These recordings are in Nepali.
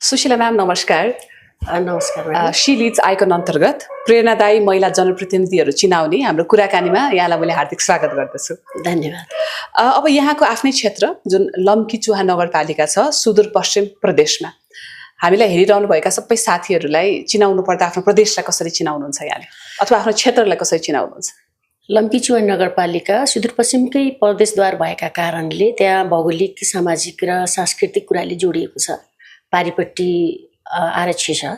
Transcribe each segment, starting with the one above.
सुशीला म्याम नमस्कार। नमस्कार म्याडम। शी लिड्स आइकन अन्तर्गत प्रेरणादायी महिला जनप्रतिनिधिहरू चिनाउने हाम्रो कुराकानीमा यहाँलाई मैले हार्दिक स्वागत गर्दछु। धन्यवाद। अब यहाँको आफ्नै क्षेत्र जुन लम्कीचुहा नगरपालिका छ सुदूरपश्चिम प्रदेशमा, हामीलाई हेरिरहनुभएका सबै साथीहरूलाई चिनाउनु पर्दा आफ्नो प्रदेशलाई कसरी चिनाउनुहुन्छ यहाँले, अथवा आफ्नो क्षेत्रलाई कसरी चिनाउनुहुन्छ? लम्कीचुहा नगरपालिका सुदूरपश्चिमकै प्रदेशद्वार भएका कारणले त्यहाँ भौगोलिक, सामाजिक र सांस्कृतिक कुराले जोडिएको छ। पारिपट्टि आरक्षी छ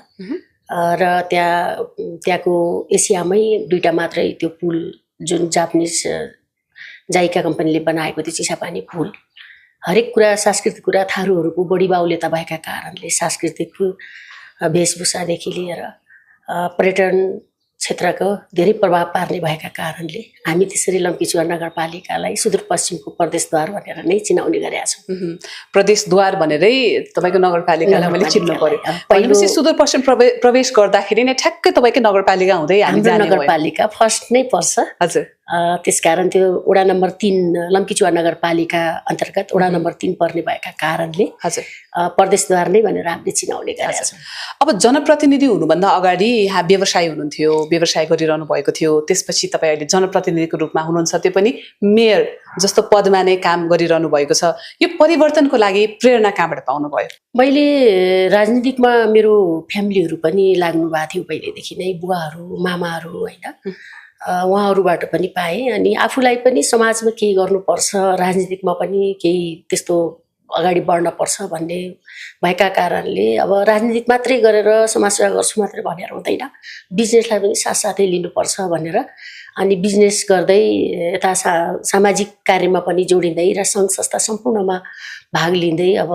र त्यहाँको एसियामै दुईटा मात्रै त्यो पुल जुन जापानिज जाइका कम्पनीले बनाएको त्यो चिसापानी पुल, हरेक कुरा सांस्कृतिक कुरा थारूहरूको बढी बाहुल्यता भएका कारणले सांस्कृतिक वेशभूषादेखि लिएर पर्यटन क्षेत्रको धेरै प्रभाव पार्ने भएका कारणले हामी त्यसरी लम्कीचुहा नगरपालिकालाई सुदूरपश्चिमको प्रदेशद्वार भनेर नै चिनाउने गरेका छौँ। प्रदेशद्वार भनेरै तपाईँको नगरपालिकालाई मैले चिन्नु पर्यो। पहिलोपछि सुदूरपश्चिम प्रवेश गर्दाखेरि नै ठ्याक्कै तपाईँकै नगरपालिका हुँदै हामी जाने नगरपालिका फर्स्ट नै पर्छ। हजुर। त्यसकारण त्यो वडा नम्बर 3 लम्कीचुहा नगरपालिका अन्तर्गत वडा नम्बर 3 पर्ने भएका कारणले हजुर प्रदेशद्वार नै भनेर हामीले चिनाउने गरेका छौँ। अब जनप्रतिनिधि हुनुभन्दा अगाडि यहाँ व्यवसाय हुनुहुन्थ्यो, व्यवसाय गरिरहनु भएको थियो, त्यसपछि तपाईँ अहिले जनप्रतिनिधिको रूपमा हुनुहुन्छ, त्यो पनि मेयर जस्तो पदमा नै काम गरिरहनु भएको छ। यो परिवर्तनको लागि प्रेरणा कहाँबाट पाउनुभयो? मैले राजनीतिकमा मेरो फ्यामिलीहरू पनि लाग्नु भएको थियो पहिलेदेखि नै, बुवाहरू मामाहरू होइन, उहाँहरूबाट पनि पाएँ। अनि आफूलाई पनि समाजमा केही गर्नुपर्छ, राजनीतिकमा पनि केही त्यस्तो अगाडि बढ्नपर्छ भन्ने भएका कारणले अब राजनीतिक मात्रै गरेर समाजसेवा गर्छु मात्रै भनेर हुँदैन, बिजनेसलाई पनि साथसाथै लिनुपर्छ भनेर अनि बिजनेस गर्दै यता सामाजिक कार्यमा पनि जोडिँदै र सङ्घ संस्था सम्पूर्णमा भाग लिँदै अब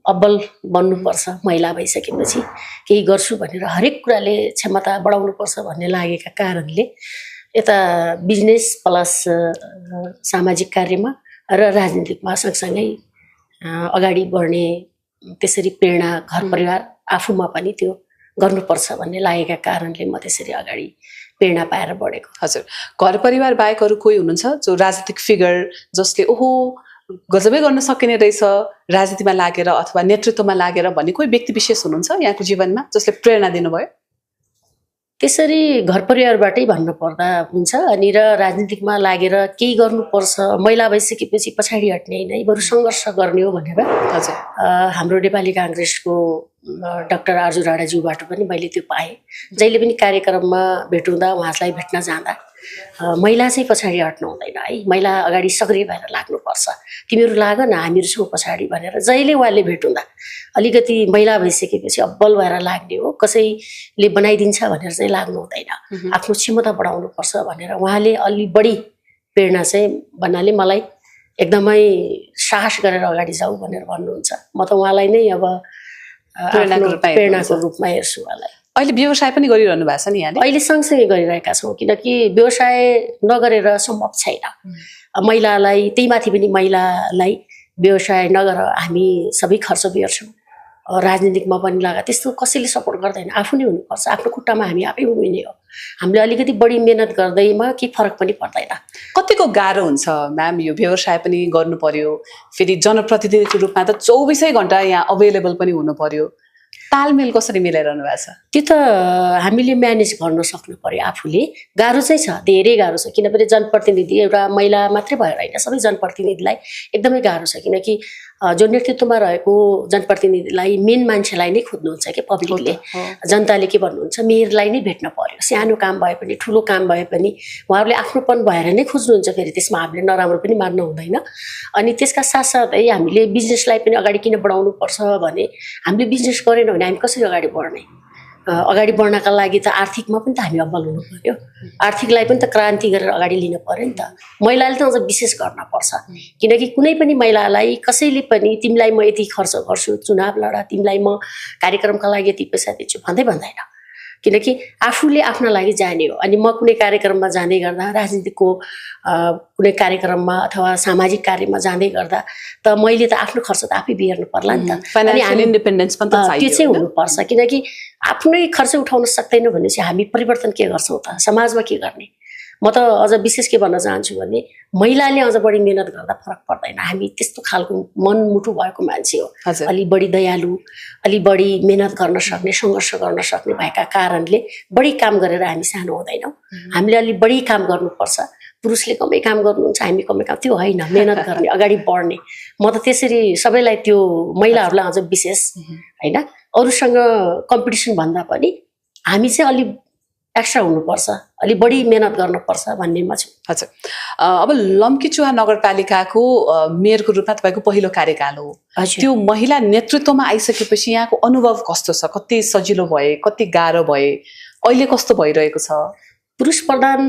अब्बल बन्नुपर्छ, महिला भइसकेपछि केही गर्छु भनेर हरेक कुराले क्षमता बढाउनुपर्छ भन्ने लागेका कारणले यता बिजनेस प्लस सामाजिक कार्यमा र राजनीतिकमा सँगसँगै अगाडि बढ्ने त्यसरी प्रेरणा घर परिवार आफूमा पनि त्यो गर्नुपर्छ भन्ने लागेका कारणले म त्यसरी अगाडि प्रेरणा पाएर बढेको। हजुर, घर परिवार बाहेक अरू कोही हुनुहुन्छ जो राजनीतिक फिगर जसले ओहो गजबै गर्न सकिने रहेछ राजनीतिमा लागेर अथवा नेतृत्वमा लागेर भन्ने कोही व्यक्ति विशेष हुनुहुन्छ यहाँको जीवनमा जसले प्रेरणा दिनुभयो? त्यसरी घर परिवारबाटै भन्नु पर्दा हुन्छ। अनि र राजनीतिकमा लागेर केही गर्नुपर्छ, महिला भइसकेपछि पछाडि हट्ने होइन, बरु सङ्घर्ष गर्ने हो भनेर हजुर हाम्रो नेपाली काङ्ग्रेसको डाक्टर आर्जु राणाज्यूबाट पनि मैले त्यो पाएँ। जहिले पनि कार्यक्रममा भेट हुँदा उहाँलाई भेट्न जाँदा महिला चाहिँ पछाडि हट्नु हुँदैन है, महिला अगाडि सक्रिय भएर लाग्नुपर्छ, तिमीहरू लाग न हामीहरू छौँ पछाडि भनेर जहिले उहाँले भेट हुँदा अलिकति महिला भइसकेपछि अब्बल भएर लाग्ने हो, कसैले बनाइदिन्छ भनेर चाहिँ लाग्नु हुँदैन, आफ्नो क्षमता बढाउनुपर्छ भनेर उहाँले अलि बढी प्रेरणा चाहिँ भन्नाले मलाई एकदमै साहस गरेर अगाडि जाऊ भनेर भन्नुहुन्छ। म त उहाँलाई नै अब प्रेरणाको रूपमा हेर्छु उहाँलाई। अहिले व्यवसाय पनि गरिरहनु भएको छ नि यहाँले? अहिले सँगसँगै गरिरहेका छौँ, किनकि व्यवसाय नगरेर सम्भव छैन। महिलालाई त्यही माथि पनि महिलालाई व्यवसाय नगर हामी सबै खर्च बेर्छौँ, राजनीतिकमा पनि लगा त्यस्तो कसैले सपोर्ट गर्दैन, आफू नै हुनुपर्छ, आफ्नो खुट्टामा हामी आफै उभिने हो। हामीले अलिकति बढी मेहनत गर्दैमा केही फरक पनि पर्दैन। कतिको गाह्रो हुन्छ म्याम यो व्यवसाय पनि गर्नु पर्यो, फेरि जनप्रतिनिधिको रूपमा त 24 घण्टा यहाँ अभाइलेबल पनि हुनु पर्यो, तालमेल कसरी मिलाइरहनु भएको छ? त्यो त हामीले म्यानेज गर्न सक्नु पर्यो आफूले। गाह्रो चाहिँ छ, धेरै गाह्रो छ, किनभने जनप्रतिनिधि एउटा महिला मात्रै भएर होइन, सबै जनप्रतिनिधिलाई एकदमै गाह्रो छ। किनकि जो नेतृत्वमा रहेको जनप्रतिनिधिलाई मेन मान्छेलाई नै खोज्नुहुन्छ कि पब्लिकले, जनताले के भन्नुहुन्छ मेयरलाई नै भेट्न पर्यो, सानो काम भए पनि ठुलो काम भए पनि उहाँहरूले आफ्नोपन भएर नै खोज्नुहुन्छ, फेरि त्यसमा हामीले नराम्रो पनि मान्न हुँदैन। अनि त्यसका साथसाथै हामीले बिजनेसलाई पनि अगाडि किन बढाउनु पर्छ भने हामीले बिजनेस गरेनौँ भने हामी कसरी अगाडि बढ्ने? अगाडि बढ्नका लागि त आर्थिकमा पनि त हामी अब्बल हुनु पर्यो, आर्थिकलाई पनि त क्रान्ति गरेर अगाडि लिनु पर्यो नि त। महिलाले त अझ विशेष गर्न पर्छ, किनकि कुनै पनि महिलालाई कसैले पनि तिमीलाई म यति खर्च गर्छु, चुनाव लड, तिमीलाई म कार्यक्रमका लागि यति पैसा दिन्छु भन्दैन, किनकि आफूले आफ्ना लागि जाने हो। अनि म कुनै कार्यक्रममा जाँदै गर्दा, राजनीतिको कुनै कार्यक्रममा अथवा सामाजिक कार्यमा जाँदै गर्दा त मैले त आफ्नो खर्च त आफै बिहेर्नु पर्ला नि त। अनि हामी इन्डिपेन्डेन्स पनि त चाहियो, त्यो चाहिँ हुनुपर्छ, किनकि आफ्नै खर्च उठाउन सक्दैनौँ भनेपछि हामी परिवर्तन के गर्छौँ त, समाजमा के गर्ने? म त अझ विशेष के भन्न चाहन्छु भने महिलाले अझ बढी मेहनत गर्दा फरक पर्दैन। हामी त्यस्तो खालको मनमुटु भएको मान्छे हो, अलि बढी दयालु, अलि बढी मेहनत गर्न सक्ने, सङ्घर्ष गर्न सक्ने भएका कारणले बढी काम गरेर हामी सानो हुँदैनौँ। हामीले अलि बढी काम गर्नुपर्छ। पुरुषले कमै काम गर्नुहुन्छ, हामी कमै काम, त्यो होइन। मेहनत गर्ने, अगाडि बढ्ने, म त त्यसरी सबैलाई त्यो महिलाहरूलाई अझ विशेष होइन, अरूसँग कम्पिटिसन भन्दा पनि हामी चाहिँ अलि एक्स्ट्रा हुनुपर्छ, अलि बढी मेहनत गर्नुपर्छ भन्नेमा छु। हजुर, अब लम्कीचुवा नगरपालिकाको मेयरको रूपमा तपाईँको पहिलो कार्यकाल हो। त्यो महिला नेतृत्वमा आइसकेपछि यहाँको अनुभव कस्तो छ? कति सजिलो भए, कति गाह्रो भए, अहिले कस्तो भइरहेको छ? पुरुष प्रधान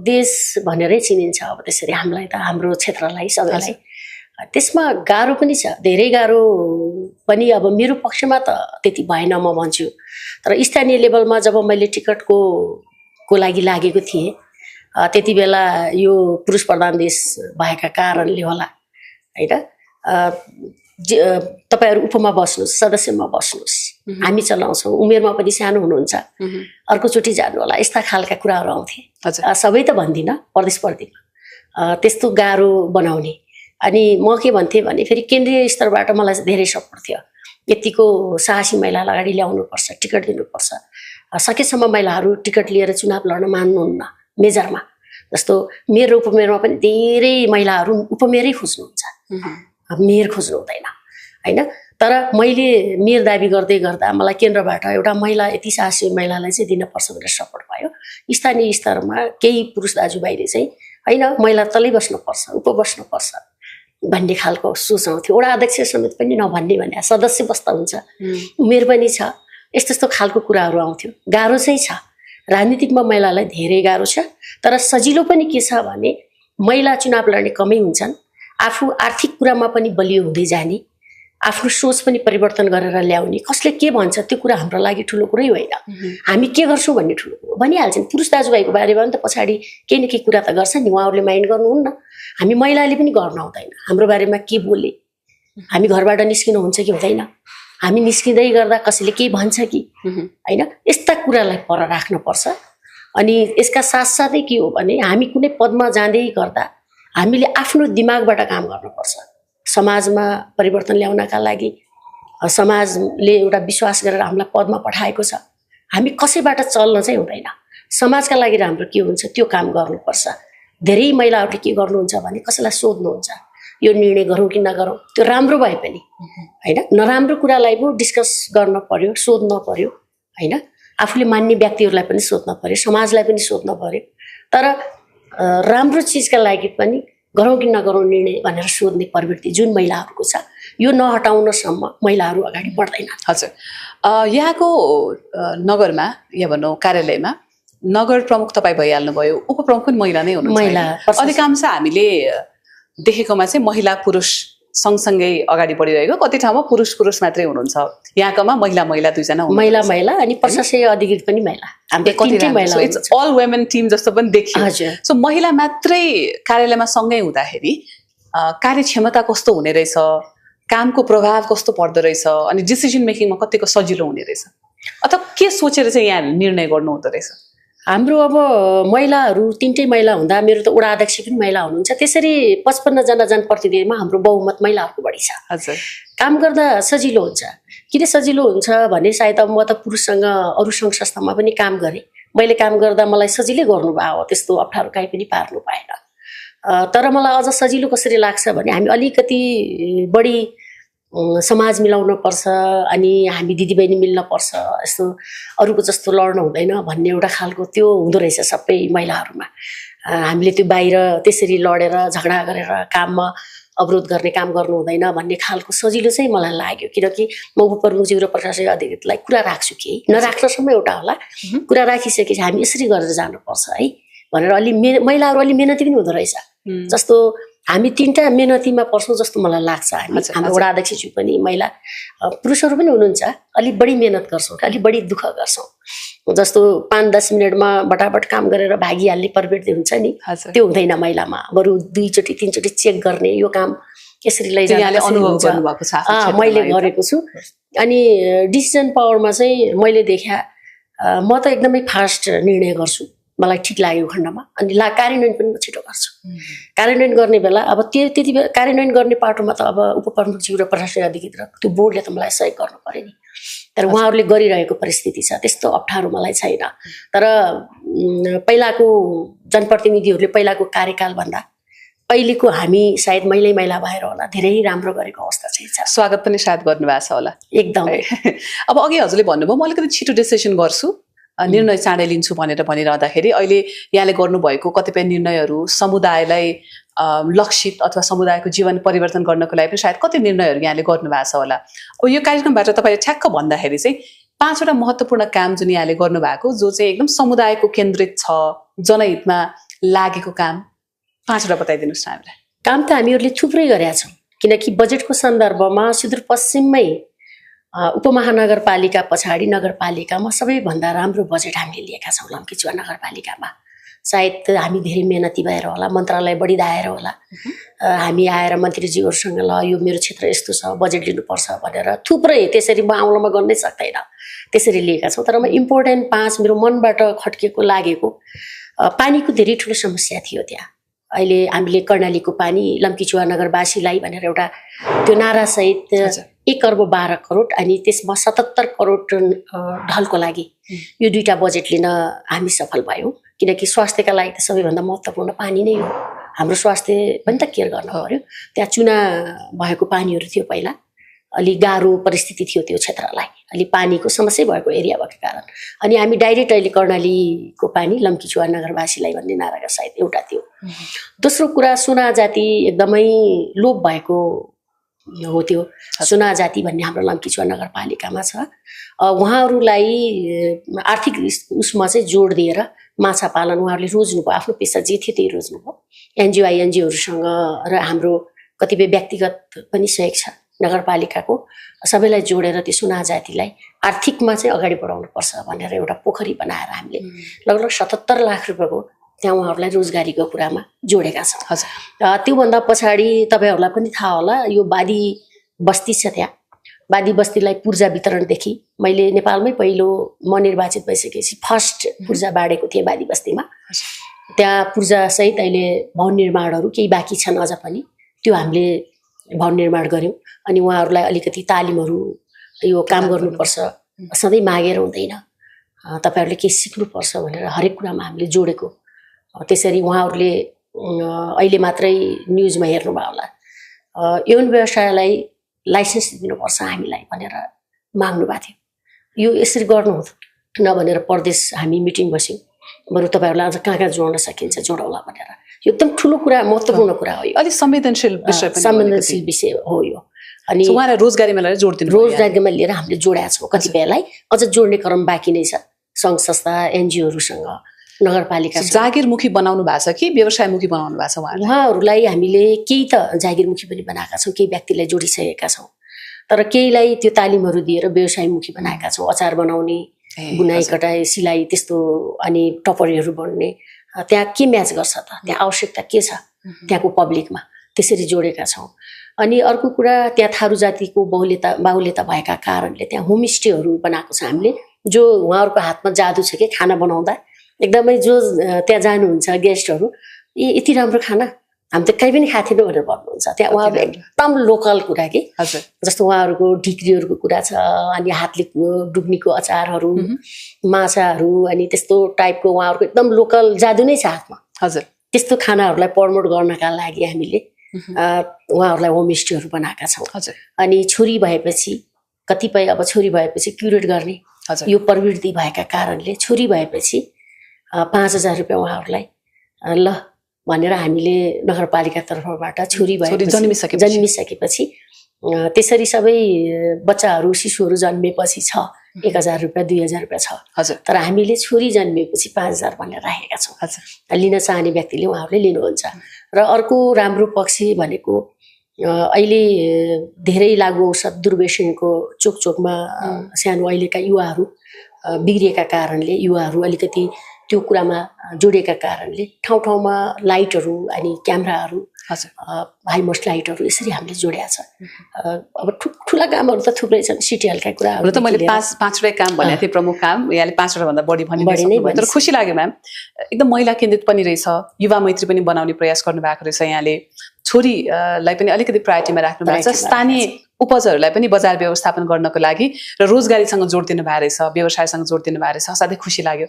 देश भनेरै चिनिन्छ अब त्यसरी हामीलाई त, हाम्रो क्षेत्रलाई, सबैलाई। त्यसमा गाह्रो पनि छ, धेरै गाह्रो पनि। अब मेरो पक्षमा त त्यति भएन म भन्छु, तर स्थानीय लेभलमा जब मैले टिकटको लागि लागेको थिएँ त्यति बेला यो पुरुष प्रधान देश भएका कारणले होला होइन, तपाईँहरू उपमा बस्नुहोस्, सदस्यमा बस्नुहोस्, हामी चलाउँछौँ, उमेरमा पनि सानो हुनुहुन्छ, अर्कोचोटि जानु होला, यस्ता खालका कुराहरू आउँथे। सबै त भन्दिनँ, प्रतिस्पर्धीमा त्यस्तो गाह्रो बनाउने। अनि म के भन्थेँ भने फेरि केन्द्रीय स्तरबाट मलाई धेरै सपोर्ट थियो, यतिको साहसी महिलालाई अगाडि ल्याउनुपर्छ, टिकट दिनुपर्छ। सकेसम्म महिलाहरू टिकट लिएर चुनाव लड्न मान्नुहुन्न मेजरमा। जस्तो मेयर र उपमेयरमा पनि धेरै महिलाहरू उपमेयरै खोज्नुहुन्छ, मेयर खोज्नु हुँदैन होइन। तर मैले मेयर दाबी गर्दै गर्दा मलाई केन्द्रबाट एउटा महिला, यति साहसी महिलालाई चाहिँ दिनुपर्छ भनेर सपोर्ट भयो। स्थानीय स्तरमा केही पुरुष दाजुभाइले चाहिँ होइन, महिला तलै बस्नुपर्छ, उप बस्नुपर्छ भन्ने खालको सोच आउँथ्यो। वडा अध्यक्ष समेत पनि नभन्ने भने सदस्य बस्दा हुन्छ, उमेर पनि छ, यस्तो यस्तो खालको कुराहरू आउँथ्यो। गाह्रो चाहिँ छ, राजनीतिकमा महिलालाई धेरै गाह्रो छ। तर सजिलो पनि के छ भने महिला चुनाव लड्ने कमै हुन्छन्, आफू आर्थिक कुरामा पनि बलियो हुँदै जाने, आफ्नो सोच पनि परिवर्तन गरेर ल्याउने। कसले के भन्छ त्यो कुरा हाम्रो लागि ठुलो कुरै होइन, हामी के गर्छौँ भन्ने ठुलो कुरो भनिहाल्छन्। पुरुष दाजुभाइको बारेमा पनि त पछाडि केही न केही कुरा त गर्छ नि, उहाँहरूले माइन्ड गर्नुहुन्न, हामी महिलाले पनि गर्न हुँदैन। हाम्रो बारेमा के बोले, हामी घरबाट निस्किनु हुन्छ कि हुँदैन, हामी निस्किँदै गर्दा कसैले केही भन्छ कि होइन, यस्ता कुरालाई पर राख्नुपर्छ। अनि यसका साथसाथै के हो भने हामी कुनै पदमा जाँदै गर्दा हामीले आफ्नो दिमागबाट काम गर्नुपर्छ। समाजमा परिवर्तन ल्याउनका लागि समाजले एउटा विश्वास गरेर हामीलाई पदमा पठाएको छ, हामी कसैबाट चल्न चाहिँ हुँदैन। समाजका लागि राम्रो के हुन्छ त्यो काम गर्नुपर्छ। धेरै महिलाहरूले के गर्नुहुन्छ भने कसैलाई सोध्नुहुन्छ, यो निर्णय गरौँ कि नगरौँ, त्यो राम्रो भए पनि होइन, नराम्रो कुरालाई पो डिस्कस गर्न पर्यो, सोध्न पर्यो होइन, आफूले मान्ने व्यक्तिहरूलाई पनि सोध्न पर्यो, समाजलाई पनि सोध्न पर्यो। तर राम्रो चिजका लागि पनि गरौँ कि नगरौँ निर्णय भनेर सोध्ने प्रवृत्ति जुन महिलाहरूको छ, यो नहटाउनसम्म महिलाहरू अगाडि बढ्दैन। हजुर, यहाँको नगरमा या भनौँ कार्यालयमा नगर प्रमुख तपाईँ भइहाल्नुभयो, उपप्रमुख पनि महिला नै हुनुहुन्छ। महिला अधिकांश हामीले देखेकोमा चाहिँ महिला पुरुष सँगसँगै अगाडि बढिरहेको, कति ठाउँमा पुरुष पुरुष मात्रै हुनुहुन्छ, यहाँकोमा महिला महिला दुईजना महिला महिला अनि प्रशासकीय अधिकृत पनि महिला, इट्स अल वुमेन टिम जस्तो पनि देखियो। सो महिला मात्रै कार्यालयमा सँगै हुँदाखेरि कार्यक्षमता कस्तो हुने रहेछ, कामको प्रभाव कस्तो पर्दो रहेछ, अनि डिसिजन मेकिङमा कतिको सजिलो हुने रहेछ, अथवा के सोचेर चाहिँ यहाँ निर्णय गर्नु हुँदो रहेछ? हाम्रो अब महिलाहरू तीनटै महिला हुँदा, मेरो त वडा अध्यक्ष पनि महिला हुनुहुन्छ, त्यसरी 55 जना जनप्रतिनिधिमा हाम्रो बहुमत महिलाहरूको बढी छ। हजुर, काम गर्दा सजिलो हुन्छ। किन सजिलो हुन्छ भने सायद अब म त पुरुषसँग अरू सङ्घ संस्थामा पनि काम गरेँ, मैले काम गर्दा मलाई सजिलै गर्नुभयो, त्यस्तो अप्ठ्यारो काहीँ पनि पार्नु पाएन। तर मलाई अझ सजिलो कसरी लाग्छ भने हामी अलिकति बढी समाज मिलाउन पर्छ, अनि हामी दिदीबहिनी मिल्न पर्छ, यस्तो अरूको जस्तो लड्न हुँदैन भन्ने एउटा खालको त्यो हुँदो रहेछ सबै महिलाहरूमा। हामीले त्यो बाहिर त्यसरी लडेर झगडा गरेर काममा अवरोध गर्ने काम गर्नु हुँदैन भन्ने खालको सजिलो चाहिँ मलाई लाग्यो। किनकि म उपप्रमुखज्यू र प्रशासकीय अधिकृतलाई कुरा राख्छु, केही नराख्नसम्म एउटा होला, कुरा राखिसकेपछि हामी यसरी गरेर जानुपर्छ है भनेर। अलि महिलाहरू अलि मेहनती पनि हुँदो रहेछ, जस्तो हामी तीनटा मेहनतीमा पर्छौँ जस्तो मलाई लाग्छ। हाम्रो वडा अध्यक्षज्यू पनि महिला, पुरुषहरू पनि हुनुहुन्छ, अलिक बढी मेहनत गर्छौँ, अलिक बढी दुःख गर्छौँ। जस्तो 5-10 मिनटमा बटाबट काम गरेर भागिहाल्ने प्रवृत्ति हुन्छ नि, त्यो हुँदैन महिलामा। बरु 2चोटि 3चोटि चेक गर्ने, यो काम यसरी लैजाने अनुभव गर्नुभएको छ? मैले गरेको छु। अनि डिसिजन पावरमा चाहिँ मैले देखे, म त एकदमै फास्ट निर्णय गर्छु, मलाई ठिक लाग्यो खण्डमा अनि कार्यान्वयन पनि म छिटो गर्छु। कार्यान्वयन गर्ने बेला अब त्यति बेला कार्यान्वयन गर्ने पाटोमा त अब उपप्रमुखज्यू र प्रशासनिक अधिकृत त्यो बोर्डले त मलाई सहयोग गर्नु पर्यो नि, तर उहाँहरूले गरिरहेको परिस्थिति छ, त्यस्तो अप्ठ्यारो मलाई छैन। तर पहिलाको जनप्रतिनिधिहरूले पहिलाको कार्यकालभन्दा अहिलेको हामी सायद महिला भएर होला धेरै राम्रो गरेको अवस्था चाहिँ छ। स्वागत पनि सायद गर्नुभएको छ होला एकदमै। अब अघि हजुरले भन्नुभयो म अलिकति छिटो डिसिसन गर्छु, निर्णय चाँडै लिन्छु भनेर भनिरहँदाखेरि अहिले यहाँले गर्नुभएको कतिपय निर्णयहरू समुदायलाई लक्षित अथवा समुदायको जीवन परिवर्तन गर्नको लागि पनि सायद कति निर्णयहरू यहाँले गर्नुभएको छ होला। अब यो कार्यक्रमबाट तपाईँले ठ्याक्क भन्दाखेरि चाहिँ 5वटा महत्त्वपूर्ण काम जुन यहाँले गर्नुभएको जो चाहिँ एकदम समुदायको केन्द्रित छ, जनहितमा लागेको काम 5वटा बताइदिनुहोस् न हामीलाई। काम त हामीहरूले थुप्रै गरेका छौँ, किनकि बजेटको सन्दर्भमा सुदूरपश्चिममै उपमहानगरपालिका पछाडि नगरपालिकामा सबैभन्दा राम्रो बजेट हामीले लिएका छौँ लम्कीचुवा नगरपालिकामा। सायद हामी धेरै मेहनती भएर होला, मन्त्रालय बढी दाएर होला, हामी आएर मन्त्रीज्यूहरूसँग ल यो मेरो क्षेत्र यस्तो छ बजेट लिनुपर्छ भनेर थुप्रै त्यसरी म आउलामा गर्नै सक्दैन त्यसरी लिएका छौँ। तर म इम्पोर्टेन्ट 5 मेरो मनबाट खट्केको लागेको पानीको धेरै ठुलो समस्या थियो त्यहाँ। अहिले हामीले कर्णालीको पानी लम्कीचुवा नगरवासीलाई भनेर एउटा त्यो नारासहित 1 अर्ब 12 करोड अनि त्यसमा 77 करोड ढलको लागि यो 2टा बजेट लिन हामी सफल भयौँ, किनकि स्वास्थ्यका लागि त सबैभन्दा महत्त्वपूर्ण पानी नै हो। हाम्रो स्वास्थ्य पनि त केयर गर्नु पर्यो। त्यहाँ चुना भएको पानीहरू थियो, पहिला अलि गाह्रो परिस्थिति थियो त्यो क्षेत्रलाई, अलि पानीको समस्या भएको एरिया भएको कारण अनि हामी डाइरेक्ट अहिले कर्णालीको पानी लम्कीचुवा नगरवासीलाई भन्ने नाराका सायद एउटा थियो। दोस्रो कुरा सुना जाति एकदमै लोप भएको हो, त्यो सुना जाति भन्ने हाम्रो लम्कीचुवा नगरपालिकामा छ। उहाँहरूलाई आर्थिक उसमा चाहिँ जोड दिएर माछा पालन उहाँहरूले रोज्नुभयो, आफ्नो पेसा जे थियो त्यही रोज्नुभयो। एनजिओहरूसँग र हाम्रो कतिपय व्यक्तिगत पनि सहयोग छ नगरपालिकाको, सबैलाई जोडेर त्यो सुना जातिलाई आर्थिकमा चाहिँ अगाडि बढाउनु पर्छ भनेर एउटा पोखरी बनाएर हामीले लगभग 77 लाख रुपियाँको त्यहाँ उहाँहरूलाई रोजगारीको कुरामा जोडेका छौँ। त्योभन्दा पछाडि तपाईँहरूलाई पनि थाहा होला यो बादी बस्ती छ, त्यहाँ बादी बस्तीलाई पूर्जा वितरणदेखि मैले नेपालमै पहिलो म निर्वाचित भइसकेपछि फर्स्ट पूर्जा बाँडेको थिएँ बादी बस्तीमा। त्यहाँ पूर्जासहित अहिले भवन निर्माणहरू केही बाँकी छन् अझ पनि, त्यो हामीले भवन निर्माण गऱ्यौँ। अनि उहाँहरूलाई अलिकति तालिमहरू यो काम गर्नुपर्छ, सधैँ मागेर हुँदैन, तपाईँहरूले केही सिक्नुपर्छ भनेर हरेक कुरामा हामीले जोडेको। त्यसरी उहाँहरूले अहिले मात्रै न्युजमा हेर्नुभयो होला यौन व्यवसायलाई लाइसेन्स दिनुपर्छ हामीलाई भनेर माग्नु भएको थियो। यो यसरी गर्नु हुँदैन भनेर प्रदेश हामी मिटिङ बस्यौँ, बरु तपाईँहरूलाई अझ कहाँ जोड्न सकिन्छ जोडौला भनेर। यो एकदम ठुलो कुरा, महत्त्वपूर्ण कुरा हो, यो अलिक संवेदनशील विषय पनि संवेदनशील विषय हो यो। अनि उहाँलाई रोजगारीमा लिएर जोड्दिनु, रोजगारीमा लिएर हामीले जोडेका छौँ। कतिपयलाई अझ जोड्ने क्रम बाँकी नै छ, सङ्घ संस्था एनजिओहरूसँग नगरपालिका। जागिरमुखी बनाउनु भएको छ कि व्यवसायमुखी बनाउनु भएको छ उहाँहरूलाई? हामीले केही त जागिरमुखी पनि बनाएका छौँ, केही व्यक्तिलाई जोडिसकेका छौँ, तर केहीलाई त्यो तालिमहरू दिएर व्यवसायमुखी बनाएका छौँ। अचार बनाउने, बुनाइ कटाइ, सिलाइ त्यस्तो, अनि टपरीहरू बन्ने। त्यहाँ के म्याच गर्छ त, त्यहाँ आवश्यकता के छ त्यहाँको पब्लिकमा, त्यसरी जोडेका छौँ। अनि अर्को कुरा, त्यहाँ थारू जातिको बाहुल्यता भएका कारणले त्यहाँ होमस्टेहरू बनाएको छ हामीले, जो उहाँहरूको हातमा जादु छ कि खाना बनाउँदा एकदमै जो त्यहाँ जानुहुन्छ गेस्टहरू, यति राम्रो खाना हामी त कहीँ पनि खाएको थिएनौँ भनेर भन्नुहुन्छ। त्यहाँ उहाँहरू एकदम लोकल कुरा कि, जस्तो उहाँहरूको ढिक्रीहरूको कुरा छ, अनि हातले डुब्नीको अचारहरू, माछाहरू, अनि त्यस्तो टाइपको उहाँहरूको एकदम लोकल जादु नै छ हातमा। हजुर, त्यस्तो खानाहरूलाई प्रमोट गर्नका लागि हामीले उहाँहरूलाई होमस्टेहरू बनाएका छौँ। अनि छोरी भएपछि कतिपय अब छोरी भएपछि क्युरेट गर्ने यो प्रवृत्ति भएका कारणले छोरी भएपछि 5,000 रुपियाँ उहाँहरूलाई ल भनेर हामीले नगरपालिका तर्फबाट छोरी जन्मिसकेपछि त्यसरी सबै बच्चाहरू शिशुहरू जन्मेपछि छ 1,000 रुपियाँ 2,000 रुपियाँ छ। तर हामीले छोरी जन्मिएपछि 5,000 भनेर राखेका छौँ। लिन चाहने व्यक्तिले उहाँहरूले लिनुहुन्छ। र अर्को राम्रो पक्ष भनेको अहिले धेरै लागु औषध दुर्व्यसनको चोकमा सानो अहिलेका युवाहरू बिग्रिएका कारणले युवाहरू अलिकति त्यो कुरामा जोडिएका कारणले ठाउँ ठाउँमा लाइटहरू अनि क्यामेराहरू हाइमोस्ट लाइटहरू यसरी हामीले जोडेका छ। अब ठुला कामहरू त थुप्रै छन्, सिटी हल्का कुराहरू त मैले पाँचवटा काम भनेको थिएँ, प्रमुख काम यहाँले 5वटा भन्दा बढी भनिदिनु, तर खुसी लाग्यो म्याम। एकदम महिला केन्द्रित पनि रहेछ, युवा मैत्री पनि बनाउने प्रयास गर्नु भएको रहेछ यहाँले, छोरीलाई पनि अलिकति प्रायोरिटीमा राख्नु भएको छ, स्थानीय उपजहरूलाई पनि बजार व्यवस्थापन गर्नको लागि र रोजगारीसँग जोड दिनु भएको रहेछ, व्यवसायसँग जोड दिनु भएको रहेछ। असाध्यै खुसी लाग्यो।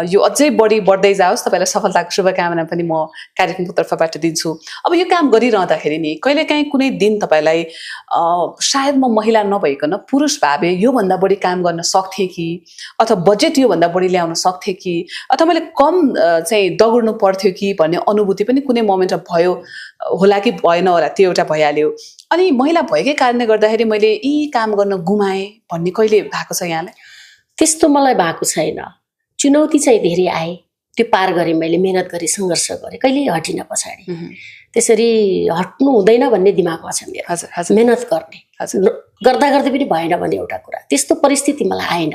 यो अझै बढ्दै जाओस्, तपाईँलाई सफलताको शुभकामना पनि म कार्यक्रमको तर्फबाट दिन्छु। अब यो काम गरिरहँदाखेरि नि कहिलेकाहीँ कुनै दिन तपाईँलाई सायद म महिला नभइकन पुरुष भावे योभन्दा बढी काम गर्न सक्थेँ कि, अथवा बजेट योभन्दा बढी ल्याउन सक्थेँ कि, अथवा मैले कम चाहिँ दगुर्नु पर्थ्यो कि भन्ने अनुभूति पनि कुनै मोमेन्टमा भयो होला कि भएन होला, त्यो एउटा भइहाल्यो। अनि महिला भएकै कारणले गर्दाखेरि मैले यी काम गर्न गुमाएँ भन्ने कहिले भएको छ यहाँलाई? त्यस्तो मलाई भएको छैन। चुनौती चाहिँ धेरै आए, त्यो पार गरेँ, मैले मेहनत गरेँ, सङ्घर्ष गरेँ, कहिल्यै हटिन पछाडि। त्यसरी हट्नु हुँदैन भन्ने दिमागमा छ मेरो। मेहनत गर्ने, गर्दा गर्दै पनि भएन भन्ने एउटा कुरा, त्यस्तो परिस्थिति मलाई आएन।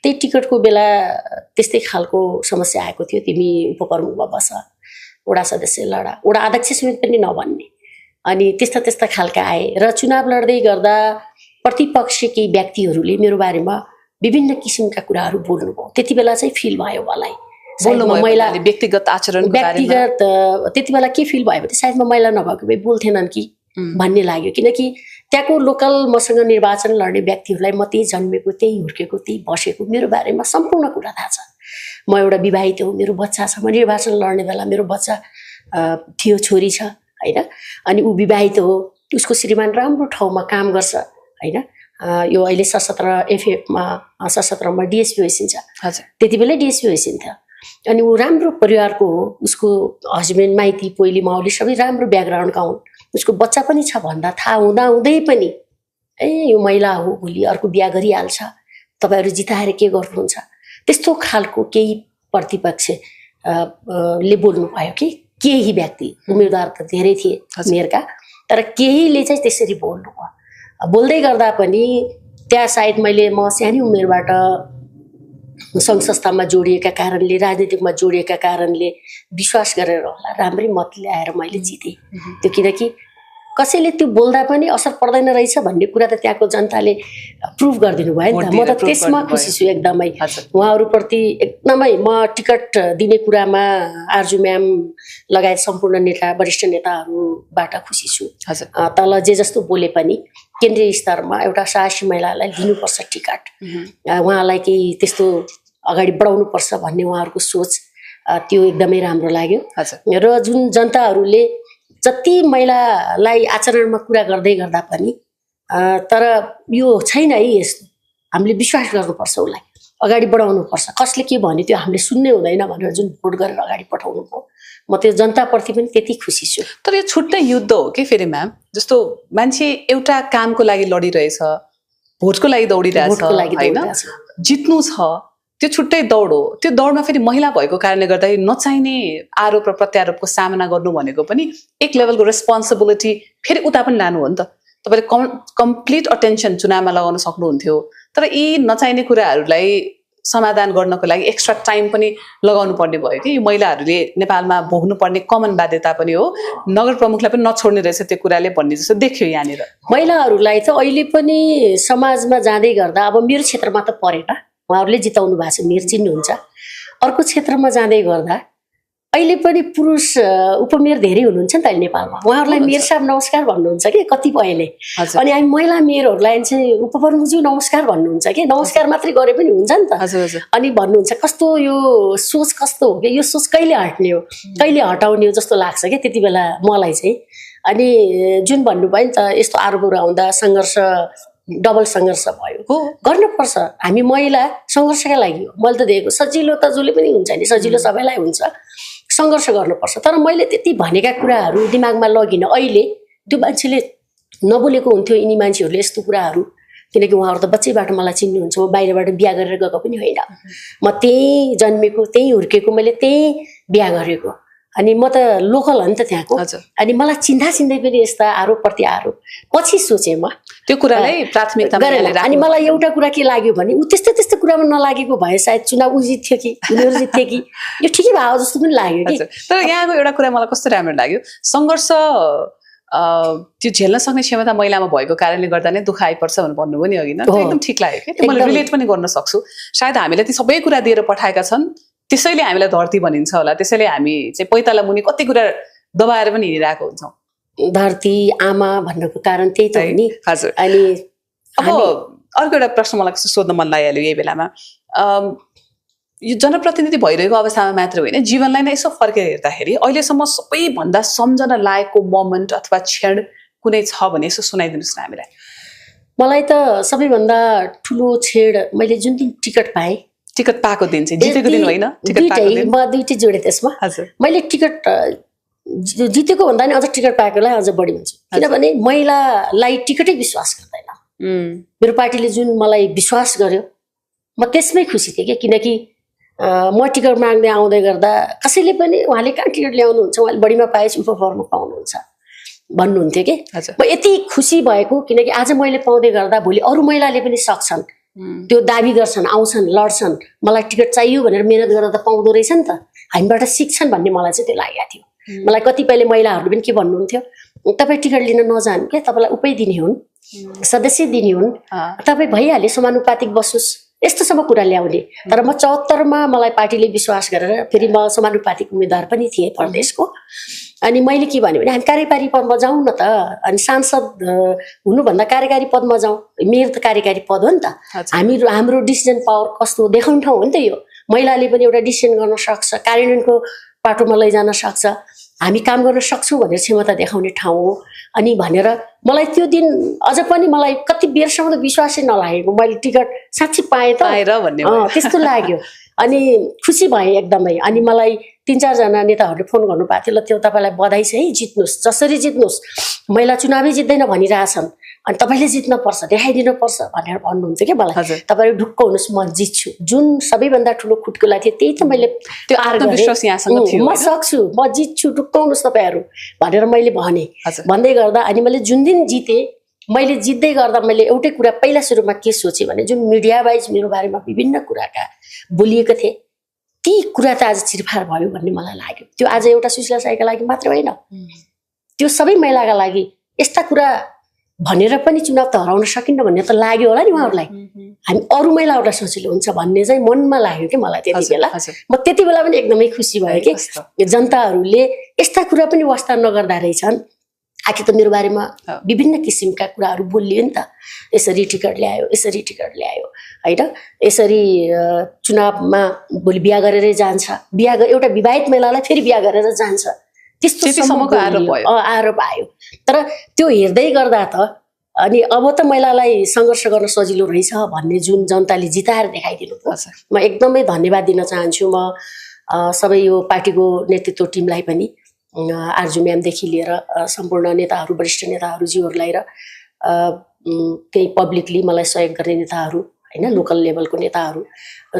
त्यही टिकटको बेला त्यस्तै खालको समस्या आएको थियो, तिमी उपप्रमुखमा बस, वडा सदस्य लडा, वडा अध्यक्ष समेत पनि नभन्ने, अनि त्यस्ता खालका आए। र चुनाव लड्दै गर्दा प्रतिपक्ष केही व्यक्तिहरूले मेरो बारेमा विभिन्न किसिमका कुराहरू बोल्नुभयो। त्यति बेला चाहिँ फिल भयो मलाई, महिला व्यक्तिगत आचरण, त्यति बेला के फिल भयो भने सायद म महिला नभएको भए बोल्थेनन् कि भन्ने लाग्यो। किनकि त्यहाँको लोकल मसँग निर्वाचन लड्ने व्यक्तिहरूलाई म त्यही जन्मेको, त्यही हुर्केको, त्यही बसेको, मेरो बारेमा सम्पूर्ण कुरा थाहा छ। म एउटा विवाहित हो, मेरो बच्चा छ, म निर्वाचन लड्ने बेला मेरो बच्चा थियो, छोरी छ होइन, अनि ऊ विवाहित हो, उसको श्रीमान राम्रो ठाउँमा काम गर्छ होइन, यो अहिले सशस्त्र एफएफमा सशस्त्रमा डिएसपी होइसिन्छ, त्यति बेलै डिएसपी होइसिन्थ्यो। अनि ऊ राम्रो परिवारको हो, उसको हस्बेन्ड माइती पोइली माउली सबै राम्रो ब्याकग्राउन्डका हुन्, उसको बच्चा पनि छ भन्दा थाहा हुँदै पनि यो महिला हो, भोलि अर्को बिहा गरिहाल्छ, तपाईँहरू जिताएर के गर्नुहुन्छ, त्यस्तो खालको केही प्रतिपक्ष ले बोल्नु भयो कि केही व्यक्ति, उम्मेदवार त धेरै थिए मेयरका, तर केहीले चाहिँ त्यसरी बोल्नु भयो। बोल्दै गर्दा पनि त्यहाँ सायद म सानै उमेरबाट सङ्घ संस्थामा जोडिएका कारणले, राजनीतिकमा जोडिएका कारणले विश्वास गरेर होला राम्रै मत ल्याएर मैले जितेँ त्यो। किनकि कसैले त्यो बोल्दा पनि असर पर्दैन रहेछ भन्ने कुरा त त्यहाँको जनताले प्रुभ गरिदिनु भयो नि त। म त त्यसमा खुसी छु एकदमै। उहाँहरूप्रति एकदमै म टिकट दिने कुरामा आर्जु म्याम लगायत सम्पूर्ण नेता, वरिष्ठ नेताहरूबाट खुसी छु। तल जे जस्तो बोले पनि केन्द्रीय स्तरमा एउटा साहसी महिलालाई दिनुपर्छ टिकट, उहाँलाई केही त्यस्तो अगाडि बढाउनुपर्छ भन्ने उहाँहरूको सोच, त्यो एकदमै राम्रो लाग्यो। र जुन जनताहरूले जति महिलालाई आचरणमा कुरा गर्दै गर्दा पनि तर यो छैन है यस्तो, हामीले विश्वास गर्नुपर्छ, उसलाई अगाडि बढाउनुपर्छ, कसले के भन्यो त्यो हामीले सुन्नै हुँदैन भनेर जुन भोट गरेर अगाडि पठाउनु भयो, म त्यो जनताप्रति पनि त्यति खुसी छु। तर यो छुट्टै युद्ध हो कि फेरि म्याम, जस्तो मान्छे एउटा कामको लागि लडिरहेछ, भोटको लागि दौडिरहेछ होइन, जित्नु छ, त्यो छुट्टै दौड हो। त्यो दौडमा फेरि महिला भएको कारणले गर्दाखेरि नचाहिने आरोप र प्रत्यारोपको सामना गर्नु भनेको पनि एक लेभलको रेस्पोन्सिबिलिटी फेरि उता पनि लानु हो नि त। तपाईँले कम्प्लिट अटेन्सन चुनावमा लगाउन सक्नुहुन्थ्यो, तर यी नचाहिने कुराहरूलाई समाधान गर्नको लागि एक्स्ट्रा टाइम पनि लगाउनु पर्ने भयो कि। महिलाहरूले नेपालमा भोग्नुपर्ने कमन बाध्यता पनि हो, नगर प्रमुखलाई पनि नछोड्ने रहेछ त्यो कुराले भन्ने जस्तो देखियो यहाँनिर। महिलाहरूलाई त अहिले पनि समाजमा जाँदै गर्दा, अब मेरो क्षेत्रमा त परेन, उहाँहरूले जिताउनु भएको छ, मेयर चिन्नुहुन्छ, अर्को क्षेत्रमा जाँदै गर्दा अहिले पनि पुरुष उपमेयर धेरै हुनुहुन्छ नि त अहिले नेपालमा, उहाँहरूलाई मेयर साहब नमस्कार भन्नुहुन्छ कि कतिपयले, अनि हामी महिला मेयरहरूलाई चाहिँ उपप्रमुखज्यू नमस्कार भन्नुहुन्छ कि, नमस्कार मात्रै गरे पनि हुन्छ नि त। अनि भन्नुहुन्छ कस्तो यो सोच कस्तो हो कि, यो सोच कहिले हट्ने हो, कहिले हटाउने हो जस्तो लाग्छ कि त्यति बेला मलाई चाहिँ। अनि जुन भन्नुभयो नि त यस्तो आरोपहरू आउँदा सङ्घर्ष, डबल सङ्घर्ष भयो, गर्नुपर्छ। हामी महिला सङ्घर्षका लागि हो, मैले त देखेको सजिलो त जसले पनि हुन्छ नि, सजिलो सबैलाई हुन्छ, सङ्घर्ष गर्नुपर्छ। तर मैले त्यति भनेका कुराहरू दिमागमा लगिनँ। अहिले त्यो मान्छेले नबोलेको हुन्थ्यो यिनी मान्छेहरूले यस्तो कुराहरू, किनकि उहाँहरू त बच्चैबाट मलाई चिन्नुहुन्छ, म बाहिरबाट बिहा गरेर गएको पनि होइन, म त्यहीँ जन्मेको, त्यहीँ हुर्केको, मैले त्यहीँ बिहा गरेको, अनि म त लोकल हो नि त त्यहाँको हजुर अनि मलाई चिन्दै पनि यस्ता आरोप प्रति आरोप पछि सोचेँ म त्यो कुरालाई प्राथमिकतामा गरेन ल्याएर अनि राख्नु मलाई एउटा कुरा के लाग्यो भने ऊ त्यस्तो कुरामा नलागेको भए सायद चुनाव ऊ जित्थ्यो कि उनीहरू जित्थे कि यो ठिकै भयो जस्तो पनि लाग्यो कि हजुर तर यहाँको एउटा कुरा मलाई कस्तो राम्रो लाग्यो सङ्घर्ष त्यो झेल्न सक्ने क्षमता महिलामा भएको कारणले गर्दा नै दुःख आइपर्छ भनेर भन्नुभयो नि अघि न त्यो एकदम ठिक लाग्यो कि मैले रिलेट पनि गर्न सक्छु सायद हामीले ती सबै कुरा दिएर पठाएका छन् त्यसैले हामीलाई धरती भनिन्छ होला त्यसैले हामी चाहिँ पैताला मुनि कति कुरा दबाएर पनि हिँडिरहेको हुन्छौँ धरती आमा भन्नको कारण त्यही त हो नि हजुर अनि अब अर्को एउटा प्रश्न मलाई कस्तो सोध्न मन लागिहाल्यो यही बेलामा यो जनप्रतिनिधि भइरहेको अवस्थामा मात्र होइन जीवनलाई नै यसो फर्केर हेर्दाखेरि अहिलेसम्म सबैभन्दा सम्झन लायकको मोमेन्ट अथवा क्षण कुनै छ भने यसो सुनाइदिनुहोस् न हामीलाई मलाई त सबैभन्दा ठुलो छेड मैले जुन दिन टिकट पाएँ टिकट पाएको दिन चाहिँ जितेको दिन होइन म दुइटै जोडेँ त्यसमा हजुर मैले टिकट जितेको भन्दा नि अझ टिकट पाएकोलाई अझ बढी भन्छु किनभने महिलालाई टिकटै विश्वास गर्दैन मेरो पार्टीले जुन मलाई विश्वास गर्यो म त्यसमै खुसी थिएँ कि किनकि म टिकट माग्दै आउँदै गर्दा कसैले पनि उहाँले कहाँ टिकट ल्याउनुहुन्छ उहाँले बढीमा पाएपछि उपफरमा पाउनुहुन्छ भन्नुहुन्थ्यो कि म यति खुसी भएको किनकि आज मैले पाउँदै गर्दा भोलि अरू महिलाले पनि सक्छन् त्यो दाबी गर्छन् आउँछन् लड्छन् मलाई टिकट चाहियो भनेर मेहनत गरेर त पाउँदो रहेछ नि त हामीबाट सिक्छन् भन्ने मलाई चाहिँ त्यो लागेको थियो मलाई कतिपयले महिलाहरूले पनि के भन्नुहुन्थ्यो तपाईँ टिकट लिन नजानु क्या तपाईँलाई उपै दिने हुन् सदस्य दिने हुन् तपाईँ भइहाल्यो समानुपातिक बस्नुहोस् यस्तोसम्म कुरा ल्याउने तर म 74मा मलाई पार्टीले विश्वास गरेर फेरि म समानुपातिक उम्मेदवार पनि थिएँ प्रदेशको अनि मैले के भने हामी कार्यकारी पदमा जाउँ न त अनि सांसद हुनुभन्दा कार्यकारी पदमा जाउँ मेयर त कार्यकारी पद हो नि त हाम्रो डिसिजन पावर कस्तो देखाउने ठाउँ हो नि त यो महिलाले पनि एउटा डिसिजन गर्न सक्छ कार्यान्वयनको पाटोमा लैजान सक्छ हामी काम गर्न सक्छौँ भनेर क्षमता देखाउने ठाउँ हो अनि भनेर मलाई त्यो दिन अझ पनि मलाई कति बेरसम्म त विश्वासै नलागेको मैले टिकट साँच्ची पाएँ त त्यस्तो लाग्यो अनि खुसी भएँ एकदमै अनि मलाई 3-4 जना नेताहरूले फोन गर्नुभएको थियो ल त्यो तपाईँलाई बधाई छ है जित्नुहोस् जसरी जित्नुहोस् महिला चुनावै जित्दैन भनिरहेछन् अनि तपाईँले जित्नुपर्छ देखाइदिनुपर्छ भनेर भन्नुहुन्थ्यो क्या मलाई तपाईँले ढुक्क हुनुहोस् म जित्छु जुन सबैभन्दा ठुलो खुट्कुला थियो त्यही त मैले त्यो आत्मविश्वास यहाँसँग थियो म सक्छु म जित्छु ढुक्क हुनुहोस् तपाईँहरू भनेर मैले भने भन्दै गर्दा अनि मैले जुन दिन जितेँ मैले जित्दै गर्दा मैले एउटै कुरा पहिला सुरुमा के सोचेँ भने जुन मिडिया वाइज मेरो बारेमा विभिन्न कुराका बोलिएको थिए ती कुरा त आज चिरफार भयो भन्ने मलाई लाग्यो त्यो आज एउटा सुशीला साईका लागि मात्र होइन त्यो सबै महिलाका लागि यस्ता कुरा भनेर पनि चुनाव त हराउन सकिन्न भन्ने त लाग्यो होला नि उहाँहरूलाई हामी अरू महिलाहरूलाई सजिलो हुन्छ भन्ने चाहिँ मनमा लाग्यो कि मलाई त्यति बेला म त्यति बेला पनि एकदमै खुसी भयो कि जनताहरूले यस्ता कुरा पनि वास्ता नगर्दा रहेछन् आखिर त मेरो बारेमा विभिन्न किसिमका कुराहरू बोलियो नि त यसरी टिकट ल्यायो होइन यसरी चुनावमा भोलि बिहा गरेरै जान्छ एउटा विवाहित महिलालाई फेरि बिहा गरेर जान्छ त्यस्तो आरोप आयो तर त्यो हेर्दै गर्दा त अनि अब त महिलालाई सङ्घर्ष गर्न सजिलो रहेछ भन्ने जुन जनताले जिताएर देखाइदिनु भयो म एकदमै धन्यवाद दिन चाहन्छु म सबै यो पार्टीको नेतृत्व टिमलाई पनि आर्जु म्यामदेखि लिएर सम्पूर्ण नेताहरू वरिष्ठ नेताहरूजीहरूलाई र केही पब्लिकली मलाई सहयोग गर्ने नेताहरू होइन लोकल लेभलको नेताहरू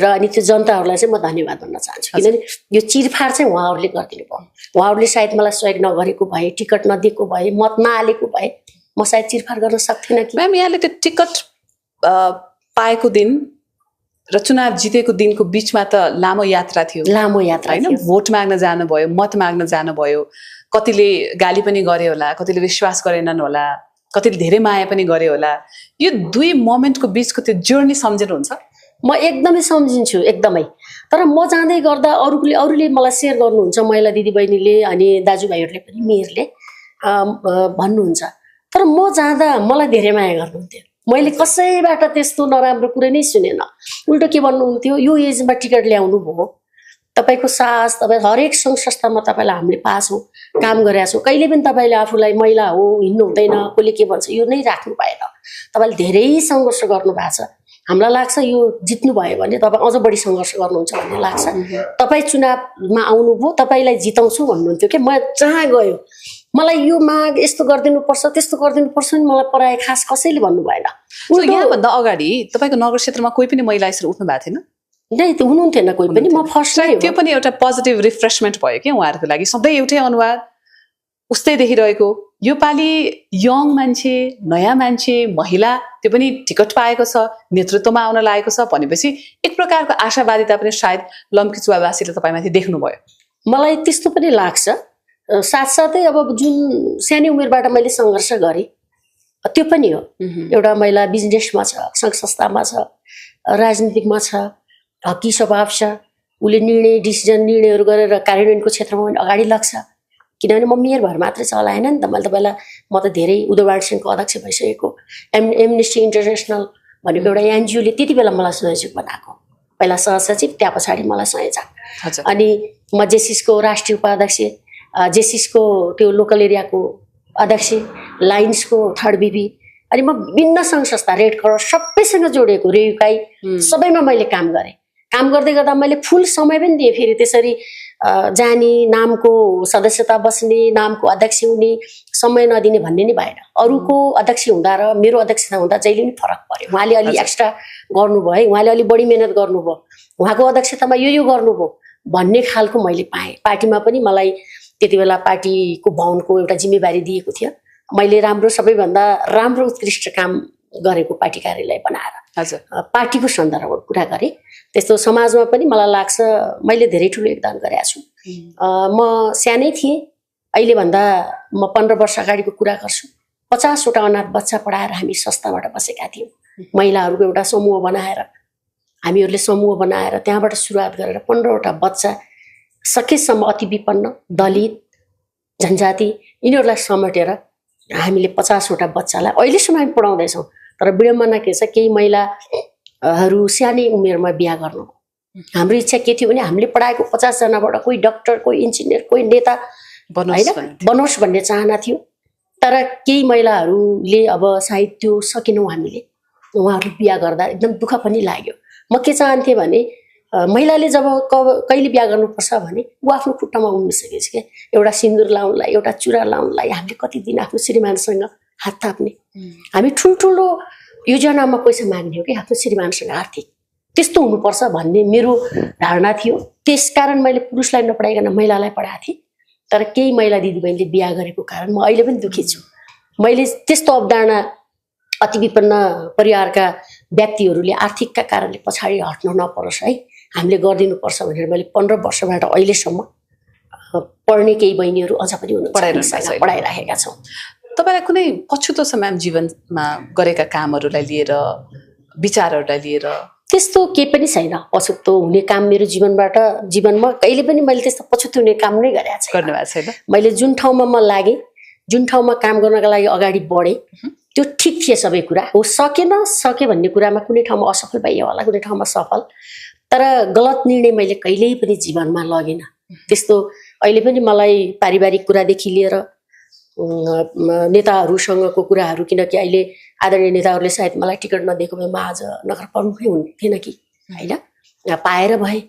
र अनि त्यो जनताहरूलाई चाहिँ म धन्यवाद भन्न चाहन्छु किनभने यो चिरफार चाहिँ उहाँहरूले गरिदिनु भयो उहाँहरूले सायद मलाई सहयोग नगरेको भए टिकट नदिएको भए मत नहालेको भए म सायद चिरफार गर्न सक्थिनँ कि म्याम यहाँले त्यो टिकट पाएको दिन र चुनाव जितेको दिनको बिचमा त लामो यात्रा थियो होइन भोट माग्न जानुभयो मत माग्न जानुभयो कतिले गाली पनि गरे होला कतिले विश्वास गरेनन् होला कतिले धेरै माया पनि गरे होला यो दुई मोमेन्टको बिचको त्यो जर्नी सम्झिनुहुन्छ म एकदमै सम्झिन्छु एकदमै तर म जाँदै गर्दा अरूले मलाई सेयर गर्नुहुन्छ महिला दिदीबहिनीले अनि दाजुभाइहरूले पनि मेयरले भन्नुहुन्छ तर म जाँदा मलाई धेरै माया गर्नुहुन्थ्यो मैले कसैबाट त्यस्तो नराम्रो कुरै नै सुनेन उल्टो के भन्नुहुन्थ्यो यो एजमा टिकट ल्याउनु भयो तपाईँको साहस तपाईँ हरेक सङ्घ संस्थामा तपाईँलाई हामीले पाछौँ काम गरेका छौँ कहिले पनि तपाईँले आफूलाई महिला हो हिँड्नु हुँदैन कसले के भन्छ यो नै राख्नु पाएन तपाईँले धेरै सङ्घर्ष गर्नु भएको छ हामीलाई लाग्छ यो जित्नु भयो भने तपाईँ अझ बढी सङ्घर्ष गर्नुहुन्छ भन्ने लाग्छ तपाईँ चुनावमा आउनुभयो तपाईँलाई जिताउँछु भन्नुहुन्थ्यो कि म जहाँ गयो मलाई यो माग यस्तो गरिदिनुपर्छ त्यस्तो गरिदिनुपर्छ नि मलाई पराए खास कसैले भन्नु भएन यहाँभन्दा अगाडि तपाईँको नगर क्षेत्रमा कोही पनि महिला यसरी उठ्नु भएको थिएन नै त हुनुहुन्थेन कोही पनि, म फर्स्ट नै त्यो पनि एउटा पोजिटिभ रिफ्रेसमेन्ट भयो कि उहाँहरूको लागि। सधैँ एउटै अनुहार उस्तै देखिरहेको, यो पालि यङ मान्छे, नयाँ मान्छे, महिला, त्यो पनि टिकट पाएको छ, नेतृत्वमा आउन लागेको छ भनेपछि एक प्रकारको आशावादिता पनि सायद लम्कीचुवावासीले तपाईँमाथि देख्नुभयो। मलाई त्यस्तो पनि लाग्छ। साथसाथै अब जुन सानै उमेरबाट मैले सङ्घर्ष गरेँ त्यो पनि हो। एउटा महिला बिजनेसमा छ, सङ्घ संस्थामा छ, राजनीतिकमा छ, हकी स्वभाव छ, उसले निर्णयहरू गरेर कार्यान्वयनको क्षेत्रमा पनि अगाडि लाग्छ। किनभने म मेयर भएर मात्रै चलाएन नि त, मैले तपाईँलाई म त धेरै उदयवाड सिंहको अध्यक्ष भइसकेको, एमनेस्टी इन्टरनेसनल भनेको एउटा एनजिओले त्यति बेला मलाई संयोजक बनाएको, पहिला सहसचिव, त्यहाँ पछाडि मलाई संयोजक। अनि म जेसिसको राष्ट्रिय उपाध्यक्ष, जेसिसको त्यो लोकल एरियाको अध्यक्ष, लाइन्सको थर्ड बिपी, अनि म विभिन्न सङ्घ संस्था, रेड क्रस सबैसँग जोडेको, रेयुकाई सबैमा मैले काम गरेँ। काम गर्दै गर्दा मैले फुल समय पनि दिएँ। फेरि त्यसरी जाने, नामको सदस्यता बस्ने, नामको अध्यक्ष हुने, समय नदिने भन्ने नै भएन। अरूको अध्यक्ष हुँदा र मेरो अध्यक्षता हुँदा जहिले पनि फरक पर्यो। उहाँले अलि एक्स्ट्रा गर्नुभयो, उहाँले अलि बढी मेहनत गर्नुभयो, उहाँको अध्यक्षतामा यो गर्नुभयो भन्ने खालको मैले पाएँ। पार्टीमा पनि मलाई त्यति बेला पार्टीको भवनको एउटा जिम्मेवारी दिएको थियो। मैले सबैभन्दा राम्रो उत्कृष्ट काम गरेको पार्टी कार्यालय बनाएर पार्टीको सन्दर्भमा कुरा गरेँ। त्यस्तो समाजमा पनि मलाई लाग्छ मैले धेरै ठुलो योगदान गरेको छु। म सानै थिएँ, अहिलेभन्दा म 15 वर्ष अगाडिको कुरा गर्छु। 50वटा अनाथ बच्चा पढाएर हामी संस्थाबाट बसेका थियौँ। महिलाहरूको एउटा समूह बनाएर, हामीहरूले समूह बनाएर त्यहाँबाट सुरुवात गरेर 15वटा बच्चा सकेसम्म अति विपन्न, दलित, जनजाति यिनीहरूलाई समेटेर हामीले 50वटा बच्चालाई अहिलेसम्म हामी पढाउँदैछौँ। तर विडम्बना के छ, केही महिलाहरू सानै उमेरमा बिहा गर्नु। हाम्रो इच्छा के थियो भने हामीले पढाएको 50जनाबाट कोही डाक्टर, कोही इन्जिनियर, कोही नेता बनोस् भन्ने चाहना थियो। तर केही महिलाहरूले अब सायद त्यो सकेनौँ हामीले, उहाँहरू बिहा गर्दा एकदम दुःख पनि लाग्यो। म के चाहन्थेँ भने महिलाले जब कहिले बिहा गर्नुपर्छ भने ऊ आफ्नो खुट्टामा उभिसकेको छ क्या। एउटा सिन्दुर लाउनलाई, एउटा चुरा लाउनलाई हामीले कति दिन आफ्नो श्रीमानसँग हात थाप्ने, हामी ठुल्ठुलो योजनामा पैसा माग्ने हो कि आफ्नो श्रीमानसँग आर्थिक त्यस्तो हुनुपर्छ भन्ने मेरो धारणा थियो। त्यसकारण मैले पुरुषलाई नपढाइकन महिलालाई पढाएको थिएँ। तर केही महिला दिदीबहिनीले बिहा गरेको कारण म अहिले पनि दुःखी छु। मैले त्यस्तो अवधारणा अति विपन्न परिवारका व्यक्तिहरूले आर्थिकका कारणले पछाडि हट्न नपरोस् है, हामीले गरिदिनुपर्छ भनेर मैले 15 वर्षबाट अहिलेसम्म पढ्ने केही बहिनीहरू अझ पनि पढाइराखेका छौँ। तपाईँलाई कुनै पछुतो छ म्याम जीवनमा गरेका कामहरूलाई लिएर, विचारहरूलाई लिएर? त्यस्तो केही पनि छैन पछुतो हुने काम मेरो जीवनमा कहिले पनि मैले त्यस्तो पछुतो हुने काम नै गरेको छैन। मैले जुन ठाउँमा म लागेँ, जुन ठाउँमा काम गर्नका लागि अगाडि बढेँ त्यो ठिक थिए सबै कुरा। हो सके भन्ने कुरामा कुनै ठाउँमा असफल भइयो होला, कुनै ठाउँमा सफल, तर गलत निर्णय मैले कहिल्यै पनि जीवनमा लगेन। त्यस्तो अहिले पनि मलाई पारिवारिक कुरादेखि लिएर नेताहरूसँगको कुराहरू, किनकि अहिले आदरणीय नेताहरूले सायद मलाई टिकट नदिएको भए म आज नगर प्रमुखै हुन्थेन कि होइन, पाएर भए।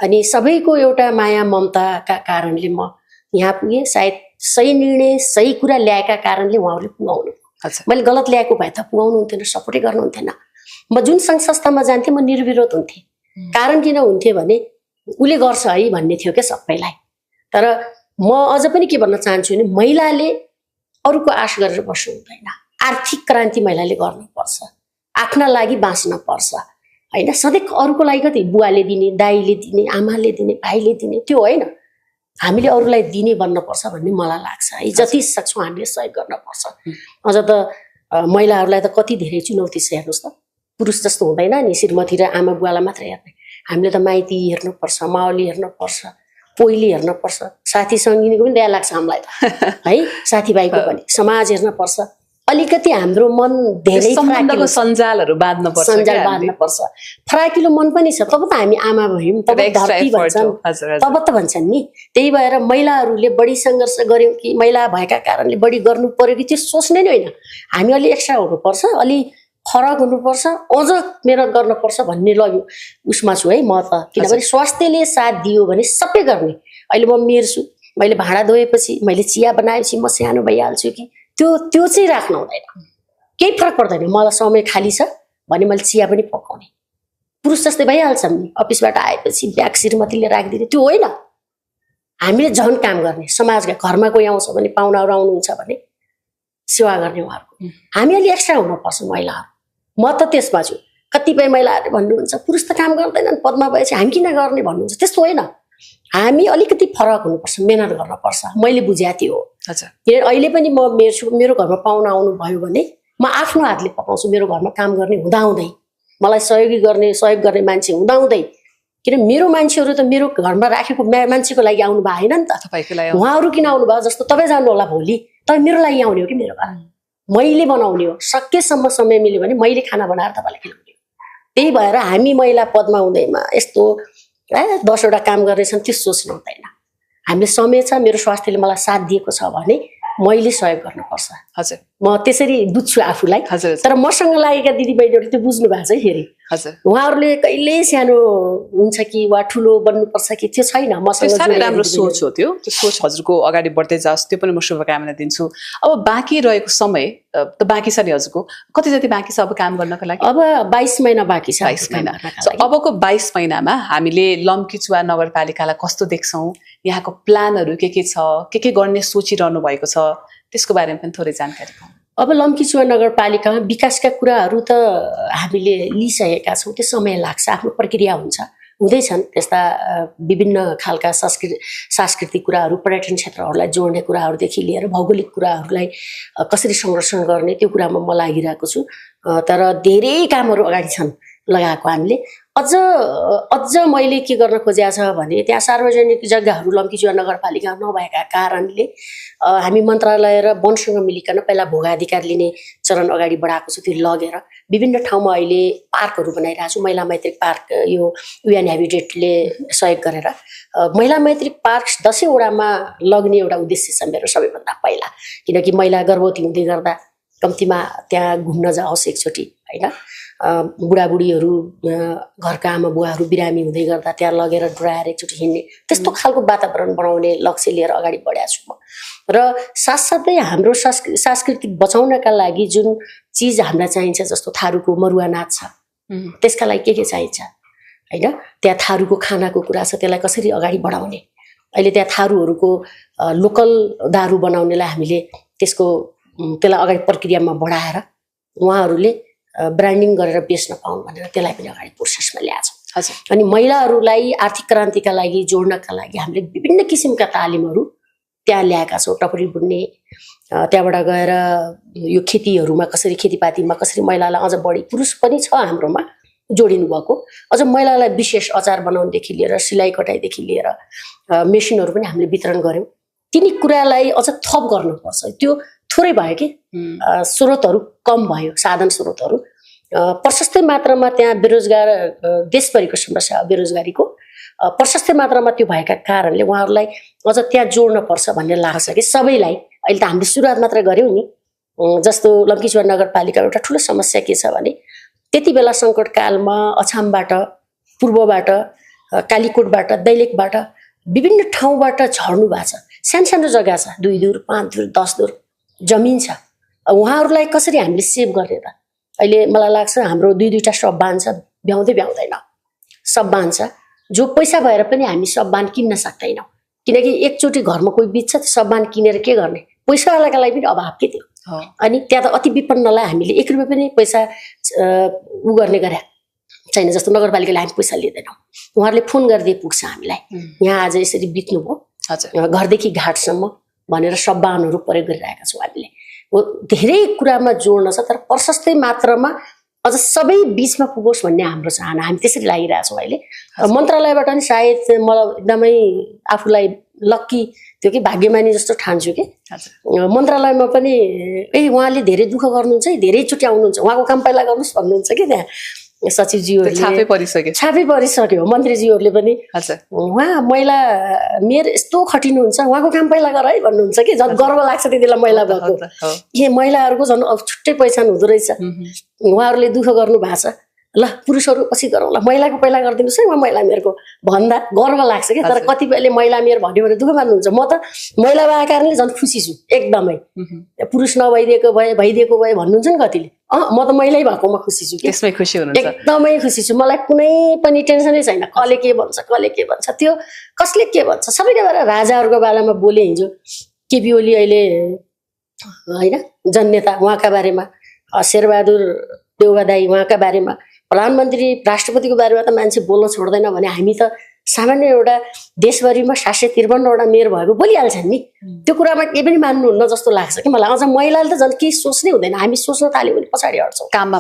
अनि सबैको एउटा माया ममताका कारणले म यहाँ पुगेँ। सायद सही निर्णय, सही कुरा ल्याएका कारणले उहाँहरूले पुगाउनु। मैले गलत ल्याएको भए त पुगाउनु हुन्थेन, सपोर्टै गर्नु हुन्थेन। म जुन सङ्घ संस्थामा जान्थेँ म निर्विरोध हुन्थेँ। कारण किन हुन्थेँ भने उसले गर्छ है भन्ने थियो क्या सबैलाई। तर म अझ पनि के भन्न चाहन्छु भने महिलाले अरूको आश गरेर बस्नु हुँदैन। आर्थिक क्रान्ति महिलाले गर्नुपर्छ, आफ्ना लागि बाँच्न पर्छ होइन। सधैँ अरूको लागि कति बुवाले दिने, दाइले दिने, आमाले दिने, भाइले दिने त्यो होइन, हामीले अरूलाई दिने बन्नुपर्छ भन्ने मलाई लाग्छ है। जति सक्छौँ हामीले सहयोग गर्नुपर्छ। अझ त महिलाहरूलाई त कति धेरै चुनौती छ हेर्नुहोस् त। पुरुष जस्तो हुँदैन नि श्रीमती र आमा बुवालाई मात्रै हेर्ने, हामीले त माइती हेर्नुपर्छ, मावली हेर्नुपर्छ, पोइली हेर्नुपर्छ, साथी सङ्गिनीको पनि दया लाग्छ हामीलाई त है, साथीभाइको पनि, समाज हेर्नुपर्छ। अलिकति हाम्रो मन धेरै सञ्जालहरू बाँध्नुपर्छ, फराकिलो मन पनि छ। तब त हामी आमा भयौँ, तब धरती भन्छन्, तब त भन्छन् नि। त्यही भएर महिलाहरूले बढी सङ्घर्ष गर्यौँ कि महिला भएका कारणले बढी गर्नु पर्यो कि त्यो सोच्ने नै होइन। हामी अलि एक्स्ट्रा हुनुपर्छ, अलि फरक हुनुपर्छ, अझ मेहनत गर्नुपर्छ भन्ने लग्यो उसमा छु है म त। किनभने स्वास्थ्यले साथ दियो भने सबै गर्ने। अहिले म मेर्छु, मैले भाँडा धोएपछि, मैले चिया बनाएपछि म सानो भइहाल्छु कि त्यो चाहिँ राख्नु हुँदैन, केही फरक पर्दैन। मलाई समय खाली छ भने मैले चिया पनि पकाउने, पुरुष जस्तै भइहाल्छन् नि, अफिसबाट आएपछि ब्याग श्रीमतीले राखिदिने त्यो होइन। हामीले झन् काम गर्ने, समाजका घरमा कोही आउँछ भने, पाहुनाहरू आउनुहुन्छ भने सेवा गर्ने उहाँहरूको। हामी अलि एक्स्ट्रा हुनुपर्छ महिलाहरू। म त त्यसमा छु। कतिपय महिलाहरूले भन्नुहुन्छ पुरुष त काम गर्दैनन्, पदमा भएपछि हामी किन गर्ने भन्नुहुन्छ। त्यस्तो होइन, हामी अलिकति फरक हुनुपर्छ, मेहनत गर्नुपर्छ। मैले बुझ्या त्यो हो। किनभने अहिले पनि म मेरो घरमा पाहुना आउनुभयो भने म आफ्नो हातले पकाउँछु। मेरो घरमा काम गर्ने हुँदाहुँदै, मलाई सहयोग गर्ने मान्छे हुँदाहुँदै, किन मेरो मान्छेहरू त मेरो घरमा राखेको मान्छेको लागि आउनु भयो होइन नि त। उहाँहरू किन आउनुभयो, जस्तो तपाईँ जानु होला भोलि, तपाईँ मेरो लागि आउने हो कि मेरो घर मैले बनाउने हो। सकेसम्म समय मिल्यो भने मैले खाना बनाएर तपाईँलाई खिलाउने हो। त्यही भएर हामी महिला पदमा हुँदैमा यस्तो 10वटा काम गर्नेछन् त्यो सोच्नु हुँदैन। हामीले समय छ, मेरो स्वास्थ्यले मलाई साथ दिएको छ भने मैले सहयोग गर्नुपर्छ। हजुर, म त्यसरी बुझ्छु आफूलाई। तर मसँग लागेका दिदीबहिनीहरूले त्यो बुझ्नु भएको छ फेरि। उहाँहरूले कहिल्यै सानो हुन्छ कि वा ठुलो बन्नुपर्छ कि त्यो छैन। मसँग राम्रो सोच हो त्यो सोच हजुरको अगाडि बढ्दै जाओस्, त्यो पनि म शुभकामना दिन्छु। अब बाँकी रहेको समय त बाँकी छ नि हजुरको, कति जति बाँकी छ अब काम गर्नको लागि? अब 22 महिना बाँकी छ। 22 महिना। अबको 22 महिनामा हामीले लम्कीचुवा नगरपालिकालाई कस्तो देख्छौँ, यहाँको प्लानहरू के छ, के गर्ने सोचिरहनु भएको छ, त्यसको बारेमा पनि थोरै जानकारी पाऊँ। अब लम्कीचुवा नगरपालिकामा विकासका कुराहरू त हामीले लिइसकेका छौँ। त्यो समय लाग्छ, आफ्नो प्रक्रिया हुन्छ, हुँदैछन् त्यस्ता विभिन्न खालका सांस्कृतिक कुराहरू, पर्यटन क्षेत्रहरूलाई जोड्ने कुराहरूदेखि लिएर भौगोलिक कुराहरूलाई कसरी संरक्षण गर्ने त्यो कुरामा म लागिरहेको छु। तर धेरै कामहरू अगाडि छन् लगाएको हामीले। अझ मैले के गर्न खोजेको छ भने त्यहाँ सार्वजनिक जग्गाहरू लम्कीचुवा नगरपालिका नभएका कारणले हामी मन्त्रालय र वनसँग मिलिकन पहिला भोगाधिकार लिने चरण अगाडि बढाएको छु। त्यो लगेर विभिन्न ठाउँमा अहिले पार्कहरू बनाइरहेको छु। महिला मैत्री पार्क यो UN हेबिटेटले सहयोग गरेर महिला मैत्री पार्क 10 वटामा लग्ने एउटा उद्देश्य छ मेरो सबैभन्दा पहिला। किनकि महिला गर्भवती हुँदै गर्दा कम्तीमा त्यहाँ घुम्न जाओस् एकचोटि होइन। बुढाबुढीहरू घरका आमा बुवाहरू बिरामी हुँदै गर्दा त्यहाँ लगेर डराएर एकचोटि हिँड्ने त्यस्तो खालको वातावरण बनाउने लक्ष्य लिएर अगाडि बढेको छु म। र साथसाथै हाम्रो सांस्कृतिक बचाउनका लागि जुन चिज हामीलाई चाहिन्छ, जस्तो थारूको मरुवा नाच छ, त्यसका लागि के चाहिन्छ होइन। त्यहाँ थारूको खानाको कुरा छ, त्यसलाई कसरी अगाडि बढाउने। अहिले त्यहाँ थारूहरूको लोकल दारू बनाउनेलाई हामीले त्यसलाई अगाडि प्रक्रियामा बढाएर उहाँहरूले ब्रान्डिङ गरेर बेच्न पाउन् भनेर त्यसलाई पनि अगाडि प्रोसेसमा ल्याएको छ। अनि महिलाहरूलाई आर्थिक क्रान्तिका लागि जोड्नका लागि हामीले विभिन्न किसिमका तालिमहरू त्यहाँ ल्याएका छौँ। टपरी बुन्ने, त्यहाँबाट गएर यो खेतीहरूमा कसरी, खेतीपातीमा कसरी महिलालाई अझ बढी, पुरुष पनि छ हाम्रोमा जोडिनु भएको, अझ महिलालाई विशेष अचार बनाउनेदेखि लिएर सिलाइ कटाइदेखि लिएर मेसिनहरू पनि हामीले वितरण गऱ्यौँ। तिनी कुरालाई अझ थप गर्नुपर्छ। त्यो थोरै भयो कि स्रोतहरू कम भयो, साधन स्रोतहरू प्रशस्तै मात्रामा त्यहाँ बेरोजगार, देशभरिको समस्या बेरोजगारीको प्रशस्तै मात्रामा त्यो भएका कारणले उहाँहरूलाई अझ त्यहाँ जोड्न पर्छ भन्ने लाग्छ कि सबैलाई। अहिले त हामीले सुरुवात मात्र गऱ्यौँ नि। जस्तो लम्कीचुवा नगरपालिका एउटा ठुलो समस्या के छ भने त्यति बेला सङ्कटकालमा अछामबाट, पूर्वबाट, कालीकोटबाट, दैलेखबाट विभिन्न ठाउँबाट झर्नु भएको छ। सानो जग्गा छ, 2 दुर, 5 दुर, 10 दुर जमिन छ। उहाँहरूलाई कसरी हामीले सेभ गर्ने त? अहिले मलाई लाग्छ हाम्रो 2-2टा सब बाँध छ, भ्याउँदैन सब बाँध छ, जो पैसा भएर पनि हामी सब बाँध किन्न सक्दैनौँ। किनकि एकचोटि घरमा कोही बित्छ, सब बाँध किनेर के गर्ने? पैसावालाका लागि पनि अभाव के थियो। अनि त्यहाँ त अति विपन्नलाई हामीले 1 रुपियाँ पनि पैसा उ गर्ने गरे छैन। जस्तो नगरपालिकाले हामी पैसा लिँदैनौँ, उहाँहरूले फोन गरिदिए पुग्छ हामीलाई, यहाँ आज यसरी बित्नुभयो, घरदेखि घाटसम्म भनेर सब बाहनहरू प्रयोग गरिरहेका छौँ हामीले। धेरै कुरामा जोड्न छ, तर प्रशस्तै मात्रामा अझ सबै बिचमा पुगोस् भन्ने हाम्रो चाहना। हामी त्यसरी लागिरहेछौँ अहिले। मन्त्रालयबाट नि सायद मलाई एकदमै आफूलाई लक्की थियो कि भाग्यमानी जस्तो ठान्छु कि मन्त्रालयमा पनि उहाँले धेरै दुःख गर्नुहुन्छ है, धेरैचोटि आउनुहुन्छ, उहाँको काम पहिला गर्नुहोस् भन्नुहुन्छ कि त्यहाँ सचिवज्यूहरूले छापै परिसक्यो। मन्त्रीज्यूहरूले पनि उहाँ महिला मेयर यस्तो खटिनुहुन्छ, उहाँको काम पहिला गर है भन्नुहुन्छ कि झन् गर्व लाग्छ त्यतिलाई महिला भएको। महिलाहरूको झन् अब छुट्टै पहिचान हुँदो रहेछ। उहाँहरूले दुःख गर्नु भएको छ, ल पुरुषहरू पछि गरौँ, ल महिलाको पहिला गरिदिनुहोस् है, उहाँ महिला मेयरको भन्दा गर्व लाग्छ कि। तर कतिपयले महिला मेयर भन्यो भने दुःख मान्नुहुन्छ। म त महिला भएको कारणले झन् खुसी छु एकदमै। पुरुष नभइदिएको भए, भइदिएको भए भन्नुहुन्छ नि कतिले, म त महिलै भएकोमा खुसी छु कि त्यसमै खुसी हुनुहुन्छ एकदमै खुसी छु मलाई कुनै पनि टेन्सनै छैन कसले के भन्छ त्यो कसले के भन्छ सबैले भएर राजाहरूको बारेमा बोले हिजो केपी ओली अहिले होइन जननेता उहाँका बारेमा शेरबहादुर देउवा दाई उहाँका बारेमा प्रधानमन्त्री राष्ट्रपतिको बारेमा त मान्छे बोल्न छोड्दैन भने हामी त सामान्य एउटा देशभरिमा 753वटा मेयर भएको बोलिहाल्छन् नि त्यो कुरामा केही पनि मान्नुहुन्न जस्तो लाग्छ कि मलाई अझ महिलाले त झन् केही सोच्नै हुँदैन हामी सोच्न थाल्यो भने पछाडि हट्छौँ काममा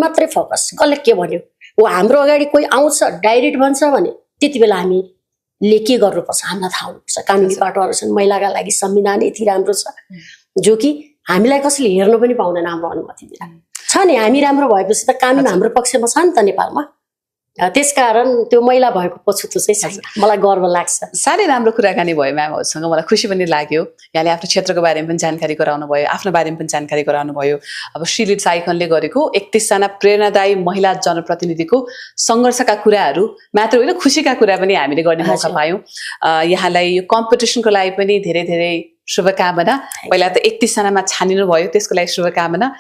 मात्रै फोकस कसले के भन्यो हो हाम्रो अगाडि कोही आउँछ डाइरेक्ट भन्छ भने त्यति बेला हामीले के गर्नुपर्छ हामीलाई थाहा हुनुपर्छ कानुनी बाटोहरू छन् महिलाका लागि संविधान यति राम्रो छ जो कि हामीलाई कसैले हेर्न पनि पाउँदैन हाम्रो अनुमति बिना छ नि हामी राम्रो भएपछि त कानुन हाम्रो पक्षमा छ नि त नेपालमा त्यसकारण त्यो महिला भएको पछुतो चाहिँ छैन मलाई गर्व लाग्छ साह्रै राम्रो कुराकानी भयो म्यामहरूसँग मलाई खुसी पनि लाग्यो यहाँले आफ्नो क्षेत्रको बारेमा पनि जानकारी गराउनु भयो आफ्नो बारेमा पनि जानकारी गराउनु भयो अब श्रीलिड साइखनले गरेको 31 जना प्रेरणादायी महिला जनप्रतिनिधिको सङ्घर्षका कुराहरू मात्र होइन खुसीका कुरा पनि हामीले गर्ने मौका पायौँ यहाँलाई यो कम्पिटिसनको लागि पनि धेरै धेरै शुभकामना पहिला त 31 जनामा छानिनु भयो त्यसको लागि शुभकामना